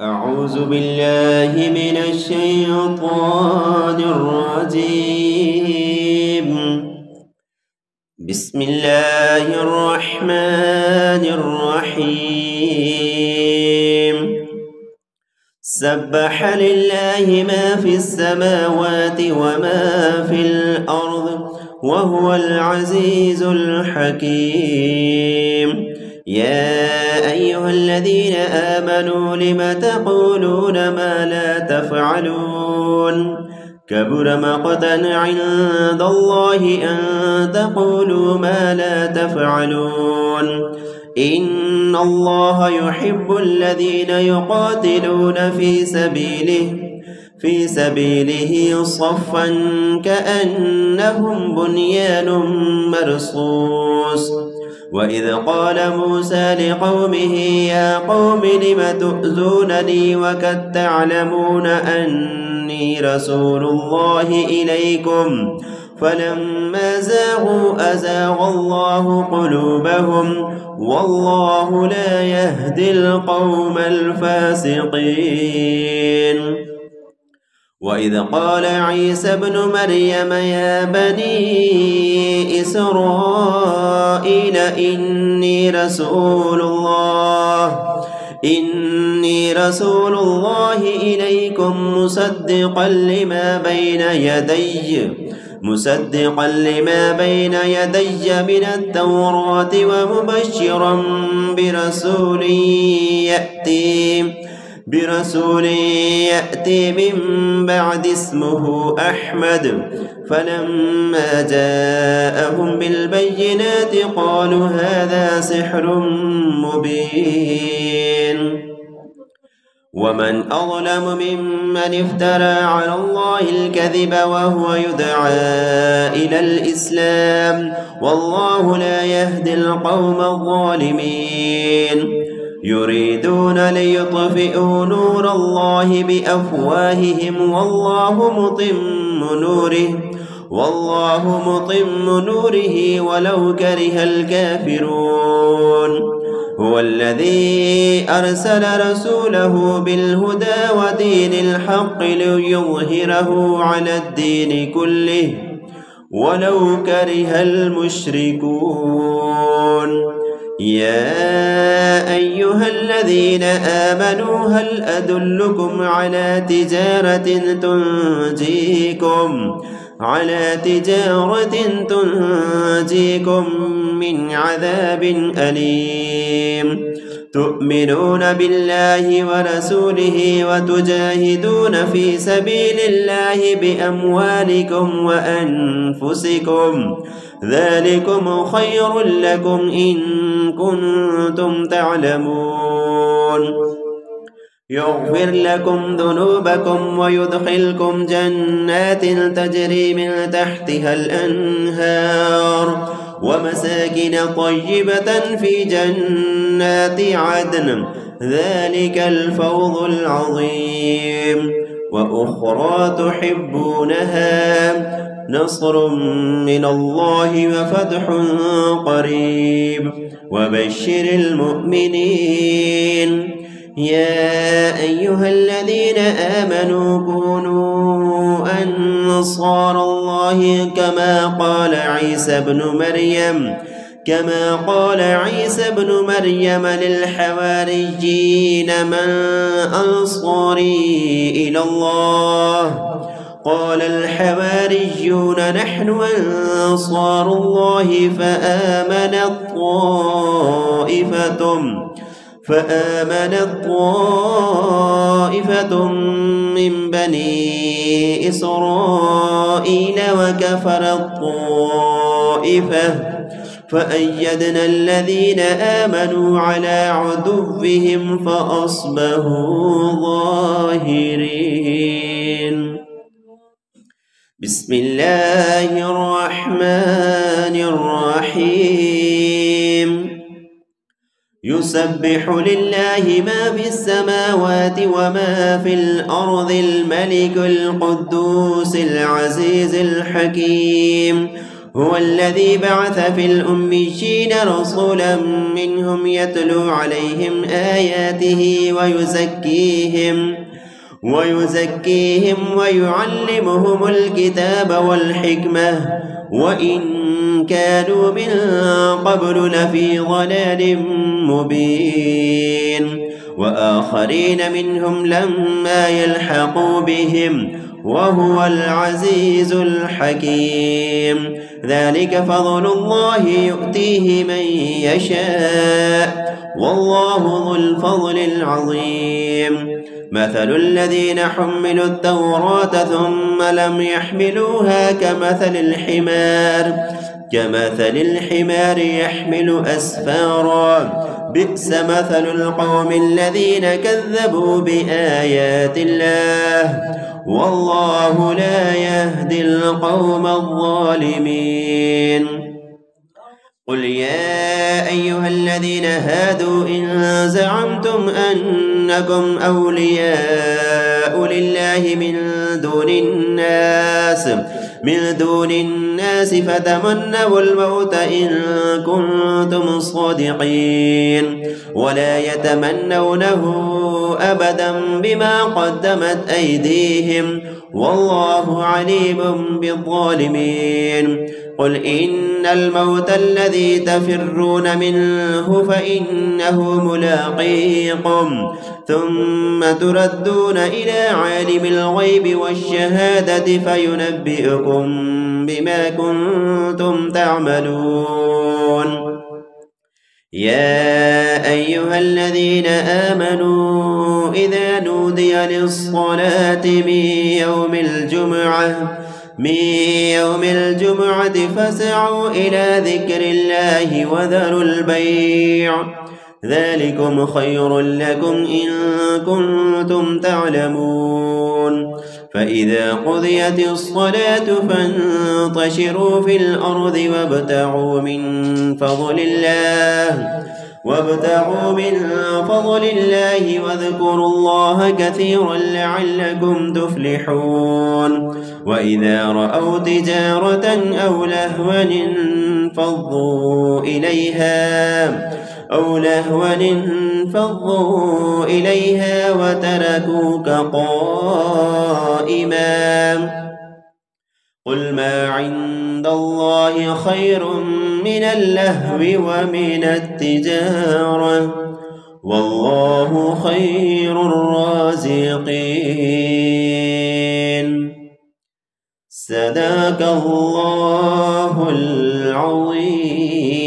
أعوذ بالله من الشيطان الرجيم. بسم الله الرحمن الرحيم. سبح لله ما في السماوات وما في الأرض وهو العزيز الحكيم. يا أيها الذين آمنوا لم تقولون ما لا تفعلون؟ كبر مقتا عند الله أن تقولوا ما لا تفعلون. إن الله يحب الذين يقاتلون في سبيله صفا كأنهم بنيان مرصوص. وإذ قال موسى لقومه يا قوم لم تؤذونني وقد تعلمون أني رسول الله إليكم فلما زاغوا أزاغ الله قلوبهم والله لا يهدي القوم الفاسقين. وإذ قال عيسى ابن مريم يا بني إسرائيل إني رسول الله إليكم مصدقا لما بين يدي من التوراة ومبشرا برسول يأتي من بعد اسمه أحمد. فلما جاءهم بالبينات قالوا هذا سحر مبين. ومن أظلم ممن افترى على الله الكذب وهو يدعى إلى الإسلام والله لا يهدي القوم الظالمين. يريدون ليطفئوا نور الله بأفواههم والله متم نوره ولو كره الكافرون. هو الذي أرسل رسوله بالهدى ودين الحق ليظهره على الدين كله ولو كره المشركون. يا أيها الذين آمنوا هل أدلكم على تجارة تنجيكم من عذاب أليم. تؤمنون بالله ورسوله وتجاهدون في سبيل الله بأموالكم وأنفسكم ذلكم خير لكم إن كنتم تعلمون. يغفر لكم ذنوبكم ويدخلكم جنات تجري من تحتها الأنهار ومساكن طيبة في جنات عدن ذلك الفوز العظيم. وأخرى تحبونها نصر من الله وفتح قريب وبشر المؤمنين. يا أيها الذين آمنوا كونوا أنصار الله كما قال عيسى ابن مريم للحواريين من أنصاري إلى الله؟ قال الحواريون نحن أنصار الله فآمنت طائفة من بني إسرائيل وكفرت طائفة فأيدنا الذين آمنوا على عدوهم فأصبحوا ظاهرين. بسم الله الرحمن الرحيم. يسبح لله ما في السماوات وما في الأرض الملك القدوس العزيز الحكيم. هو الذي بعث في الأميين رسولا منهم يتلو عليهم آياته ويزكيهم ويعلمهم الكتاب والحكمة وإن كانوا من قبل لفي ضلال مبين وآخرين منهم لما يلحقوا بهم وهو العزيز الحكيم ذلك فضل الله يؤتيه من يشاء والله ذو الفضل العظيم مثل الذين حملوا التوراة ثم لم يحملوها كمثل الحمار يحمل أسفارا بئس مثل القوم الذين كذبوا بآيات الله والله لا يهدي القوم الظالمين قل يا أيها الذين هادوا إن زعمتم أنكم أولياء لله من دون الناس فتمنوا الموت إن كنتم صادقين ولا يتمنونه أبدا بما قدمت أيديهم والله عليم بالظالمين قل إن الموت الذي تفرون منه فإنه ملاقيكم ثم تردون إلى عالم الغيب والشهادة فينبئكم بما كنتم تعملون يا أيها الذين آمنوا إذا نودي للصلاة من يوم الجمعة فاسعوا إلى ذكر الله وذروا البيع ذلكم خير لكم إن كنتم تعلمون فإذا قضيت الصلاة فانتشروا في الأرض وابتغوا من فضل الله واذكروا الله كثيرا لعلكم تفلحون وإذا رأوا تجارة أو لهوا انفضوا إليها وتركوك قائما قل ما عند الله خير من اللهو ومن التجارة والله خير الرازقين صدق الله العظيم.